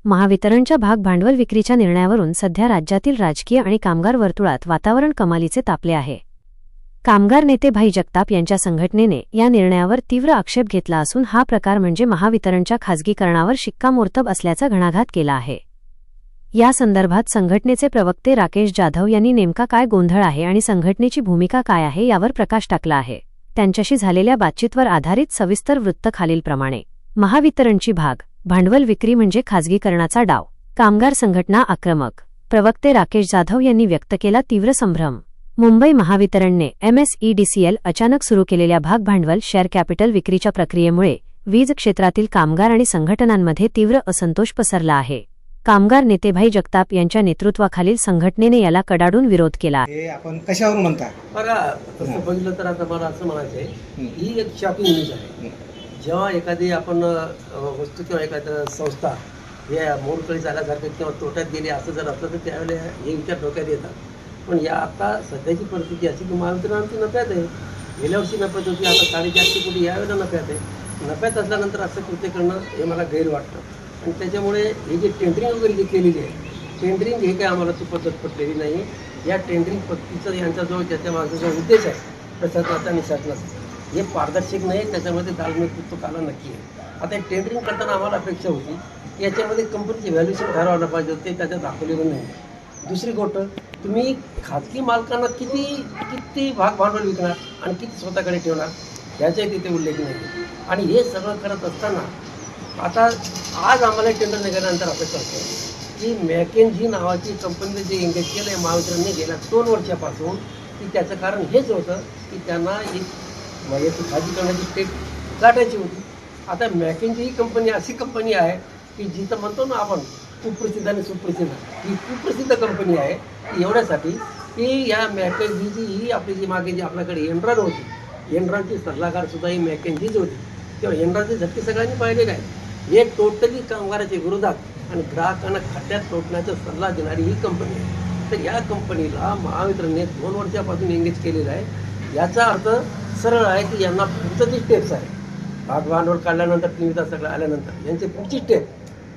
महावितरणच्या भाग भांडवल विक्रीच्या निर्णयावरून सध्या राज्यातील राजकीय आणि कामगार वर्तुळात वातावरण कमालीचे तापले आहे। कामगार नेते भाई जगताप यांच्या संघटनेने या निर्णयावर तीव्र आक्षेप घेतला असून हा प्रकार म्हणजे महावितरणच्या खासगीकरणावर शिक्कामोर्तब असल्याचा घणाघात केला आहे। या संदर्भात संघटनेचे प्रवक्ते राकेश जाधव यांनी नेमका काय गोंधळ आहे आणि संघटनेची भूमिका काय आहे यावर प्रकाश टाकला आहे। त्यांच्याशी झालेल्या बातचीतवर आधारित सविस्तर वृत्त खालीलप्रमाणे। महावितरणची भाग भांडवल विक्री म्हणजे खासगीकरणाचा डाव, कामगार संघटना आक्रमक। प्रवक्ते राकेश जाधव यांनी व्यक्त केला तीव्र संभ्रम। मुंबई महावितरणने MSEDCL अचानक सुरू केलेल्या भाग भांडवल शेअर कॅपिटल विक्रीच्या प्रक्रियेमुळे वीज क्षेत्रातील कामगार आणि संघटनांमध्ये तीव्र असंतोष पसरला आहे। कामगार नेते भाई जगताप यांच्या नेतृत्वाखालील संघटनेने याला कडाडून विरोध केला। हे आपण कशावर म्हणता? बघा, तसं बघितलं तर आता मला असं म्हणायचं आहे, ही एक शॉकिंग न्यूज आहे। जेव्हा एखादी आपण वस्तू किंवा एखादी संस्था या मोडकळी झाल्यासारखं किंवा तोट्यात गेली असं जर असलं तर त्यावेळेला हे विचार डोक्यात येतात। पण या आता सध्याची परिस्थिती अशी की महावितरण आमची नफ्यात आहे। गेल्या वर्षी नफ्यात होती, आता 450 कोटी यावेळेला नफ्यात आहे। नफ्यात असल्यानंतर असं कृत्य करणं हे मला गैर वाटतं आणि त्याच्यामुळे हे जे टेंडरिंग वगैरे जे केलेली आहे, टेंडरिंग हे काय आम्हाला ती पद्धत पटलेली नाही। या टेंडरिंग पद्धतीचा यांच्याजवळ ज्याच्या मागचा जो उद्देश आहे प्रशासनाचा आणि शासनाचा हे पारदर्शक नाही, त्याच्यामध्ये ताळमेळ काला नक्की आहे। आता एक टेंडरिंग करताना आम्हाला अपेक्षा होती की याच्यामध्ये कंपनीचे व्हॅल्युएशन ठरवायला पाहिजे होते, त्याच्यात दाखवलेलं नाही। दुसरी गोष्ट, तुम्ही खाजगी मालकांना किती भाग भांडवल विकणार आणि किती स्वतःकडे ठेवणार ह्याचाही तिथे उल्लेख नाही। आणि हे सगळं करत असताना आता आज आम्हाला टेंडर निघाल्यानंतर अपेक्षा असते की मॅकेन्झी नावाची कंपनीने जे एंगेज केलं आहे महावितरणने गेल्या 2 वर्षापासून, की त्याचं कारण हेच होतं की त्यांना एक याची खाजगी करण्याची स्टेट गाठायची होती। आता मॅकेन्झी ही कंपनी अशी कंपनी आहे की जिथं म्हणतो ना आपण कुप्रसिद्ध आणि सुप्रसिद्ध, ही कुप्रसिद्ध कंपनी आहे की एवढ्यासाठी की या मॅकेन्झीची ही आपली जी मागे जी आपल्याकडे एनरॉन होती, एनरॉनची सल्लागारसुद्धा ही मॅकेन्झीच होती किंवा एनरॉनचे झटके सगळ्यांनी पाहिलेले आहेत। हे टोटली कामगाराच्या विरोधात आणि ग्राहकांना खड्ड्यात तोडण्याचा सल्ला देणारी ही कंपनी आहे। तर या कंपनीला महावितरणने 2 वर्षापासून एंगेज केलेलं आहे। याचा अर्थ सरळ आहे की यांना पुढचं जी स्टेप्स आहे, भाग भांडवल काढल्यानंतर निविदा सगळं आल्यानंतर यांची पुढची स्टेप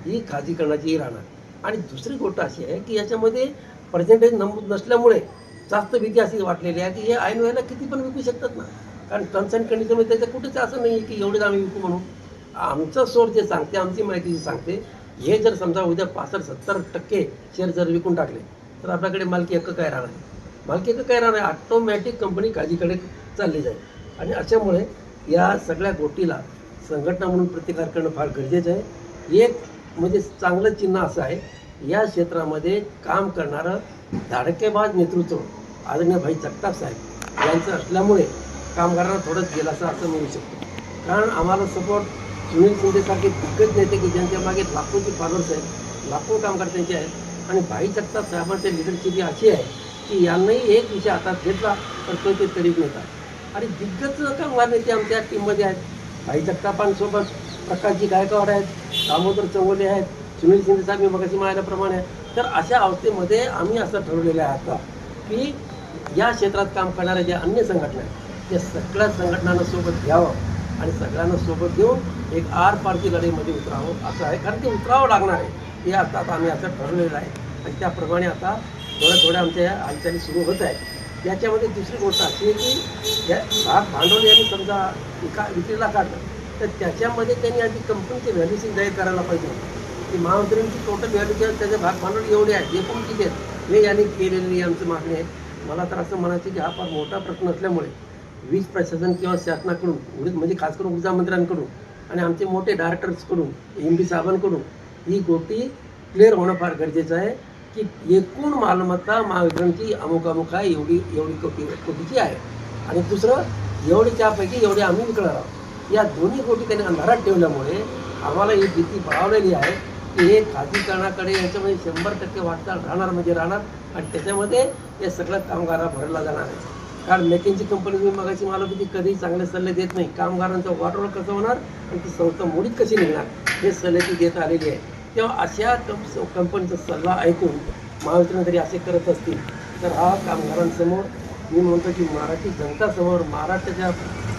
ही खाजगीकरणाची राहणार। आणि दुसरी गोष्ट अशी आहे की याच्यामध्ये पर्सेंटेज नमूद नसल्यामुळे जास्त भीती अशी वाटलेली आहे की हे ऐन वेळेला किती पण विकू शकतात ना, कारण टर्म्स अँड कंडिशनमध्ये त्याचं कुठेच असं नाही की एवढेच आम्ही विकू म्हणून। आमचं सोर्स जे सांगते, आमची माहिती जी सांगते, हे जर समजा उद्या 65-70% शेअर जर विकून टाकले तर आपल्याकडे मालकी हक्क काय राहणार? मालकी हक्क काय राहणार? ऑटोमॅटिक कंपनी खाजगीकडे चालली जाईल। आणि अशामुळे या सगळ्या गोष्टीला संघटना म्हणून प्रतिकार करणं फार गरजेचं आहे। एक म्हणजे चांगलं चिन्ह असं आहे, या क्षेत्रामध्ये काम करणारं धाडकेबाज नेतृत्व आदरणीय भाई जगताप साहेब यांचं असल्यामुळे कामगारांना थोडंच दिलासा असं मिळू शकतो। कारण आम्हाला सपोर्ट सुनील शिंदेसारखे दिग्गज नेते की ज्यांच्या मागे लाखोची फॉलोअर्स आहेत, लाखो कामगार त्यांचे आहेत। आणि भाई जगताप साहेबांची लिडरशिप ही अशी आहे की यांनाही एक विषय हातात घेतला तर तो ते तरीच नेतात। आणि दिग्गज कामगार नेते आमच्या टीममध्ये आहेत। भाई जगतापांसोबत प्रकाशजी गायकवाड आहेत, दामोदर चौगुले आहेत, सुनील शिंदे साहेब मी मगाशी म्हटल्याप्रमाणे आहे। तर अशा अवस्थेमध्ये आम्ही असं ठरवलेलं आहे आता की या क्षेत्रात काम करणाऱ्या ज्या अन्य संघटना आहेत त्या सगळ्या संघटनांना सोबत घ्यावं आणि सगळ्यांना सोबत घेऊन एक आरपारची लढाईमध्ये उतरावं असं आहे। कारण ते उतरावं लागणार आहे, हे आता आम्ही असं ठरवलेलं आहे आणि त्याप्रमाणे आता थोड्या आमच्या या हालचाली सुरू होत आहेत। याच्यामध्ये दुसरी गोष्ट अशी आहे की भाग भांडवल यांनी समजा विक्रीला काढलं तर त्याच्यामध्ये त्यांनी आधी कंपनीचे व्हॅल्युएशन जाहीर करायला पाहिजे की महावितरणची टोटल व्हॅल्यू त्याचे भाग भांडवल एवढे आहेत, एकूण किती आहेत हे यांनी केलेली आमची मागणी आहे। मला तर असं म्हणायचं की हा फार मोठा प्रश्न असल्यामुळे वीज प्रशासन किंवा शासनाकडून म्हणजे खास करून ऊर्जा मंत्र्यांकडून आणि आमचे मोठे डायरेक्टर्सकडून MD साहेबांकडून ही गोष्टी क्लिअर होणं फार गरजेचं आहे की एकूण मालमत्ता महावितरणची अमुक आहे, एवढी कोटीची आहे आणि दुसरं एवढी त्यापैकी एवढे आम्ही विकणार आहोत। या दोन्ही गोष्टी त्यांनी अंधारात ठेवल्यामुळे आम्हाला ही भीती बळावलेली आहे की हे खाजगीकरणाकडे याच्यामध्ये 100% वाटचाल राहणार म्हणजे राहणार आणि त्याच्यामध्ये हे सगळं कामगारा भरला जाणार आहे। कारण मॅकेन्झी कंपनी मी मगाशी मला की कधीही चांगले सल्ले देत नाही, कामगारांचं वाटोळ कसं होणार आणि ती संस्था मोडीत कशी निघणार हे सल्ले ती देत आलेली आहे। तेव्हा अशा कंपनीचा सल्ला ऐकून महावितरण जरी असे करत असतील तर हा कामगारांसमोर मी म्हणतो की मराठी जनतासमोर, महाराष्ट्राच्या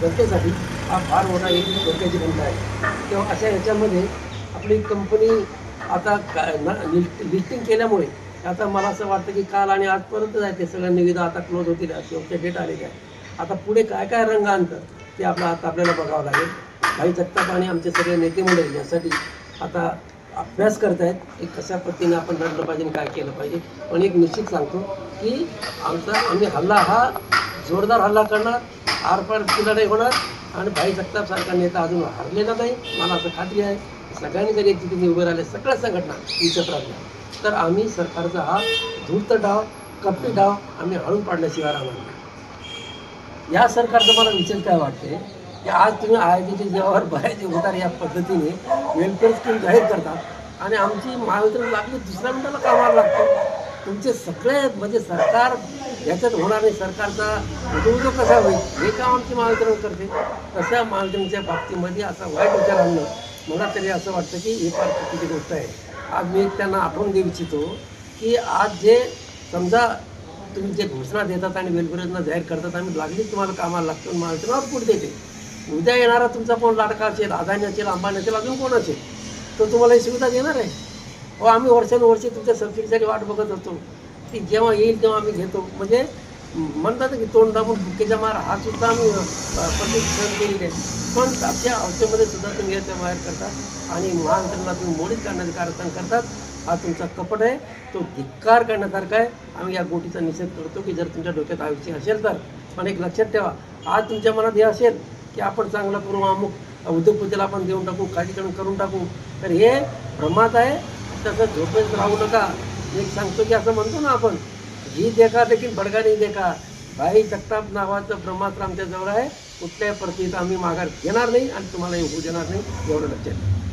जनतेसाठी हा फार मोठा एक धोक्याची घंटा आहे। तेव्हा अशा ह्याच्यामध्ये आपली कंपनी आता लिस्टिंग केल्यामुळे आता मला असं वाटतं की काल आणि आजपर्यंत आहे ते सगळ्या निविदा आता क्लोज होतील, शेवटच्या डेट आलेल्या आहे. आता पुढे काय काय रंग आणतं ते आता आपल्याला बघावं लागेल. भाई जगताप आणि आमचे सगळे नेते मंडळी यासाठी आता अभ्यास करत आहेत की कशा पद्धतीने आपण लढलं पाहिजे आणि काय केलं पाहिजे. पण एक निश्चित सांगतो की आम्ही हल्ला हा जोरदार हल्ला करणार, आरपारची लढाई होणार आणि भाई जगताप सारखा नेता अजून हरलेला नाही. मला असं खात्री आहे. सगळ्यांनी जर एक ठिकाणी उभे राहिले, सगळ्या संघटना ही क्षेत्रातल्या, तर आम्ही सरकारचा हा धूर्त डाव, कपटी डाव आम्ही हळून पाडल्याशिवाय राहणार नाही. या सरकारचं मला विशेष काय वाटते की आज तुम्ही आयोजीचे जेव्हावर भरायचे उतार या पद्धतीने वेलफेअर स्कीम जाहीर करतात आणि आमची महावितरण लागली दुसऱ्या मिनिटाला कामाला लागतो. तुमचे सगळे म्हणजे सरकार याच्यात होणार नाही, सरकारचा उद्योग कसा होईल हे काम आमची महावितरण करते. तशा महावितरणच्या बाबतीमध्ये असा वाईट विचार आणणं मला तरी असं वाटतं की ही फार चुकीची गोष्ट आहे. आज मी त्यांना आठवण देऊ इच्छितो की आज जे समजा तुम्ही जे घोषणा देतात आणि वेलफेअर जाहीर करतात, आम्ही लागलीच तुम्हाला कामाला लागतो, महावितरण आउटपुट देते. उद्या येणारा तुमचा कोण लाडका असेल, अदानी असेल, अंबानी असेल, अजून कोण असेल, तो तुम्हाला ही सुविधा देणार आहे. व आम्ही वर्षानुवर्षे तुमच्या सबसिडीसाठी वाट बघत असतो की जेव्हा येईल तेव्हा आम्ही घेतो. म्हणजे म्हणतात की तोंड दाबून बुक्केच्या मार हा सुद्धा आम्ही पद्धत सहन केलेली आहे. पण अशा अवस्थेमध्ये सुद्धा तुम्ही याच्या बाहेर करतात आणि महावितरणला तुम्ही मोडीत काढण्याचे कारस्थान करतात. हा तुमचा कपट आहे, तो धिक्कार करण्यासारखा आहे. आम्ही या गोष्टीचा निषेध करतो की जर तुमच्या डोक्यात आयुष्य असेल तर. पण एक लक्षात ठेवा, आज तुमच्या मनात हे असेल की आपण चांगलं करू, अमुक उद्योगपतीला आपण देऊन टाकू, खालीकडून करून टाकू, तर हे भ्रमात आहे. तसं झोपेत राहू नका. एक सांगतो की असं म्हणतो ना आपण, ही देखा लेकिन बडगा नाही देखा. भाई जगताप नावाचं ब्रह्मास्त्र आमच्याजवळ आहे. कुठल्याही परिस्थितीत आम्ही माघार घेणार नाही आणि तुम्हाला येऊ देणार नाही, एवढं लक्षात.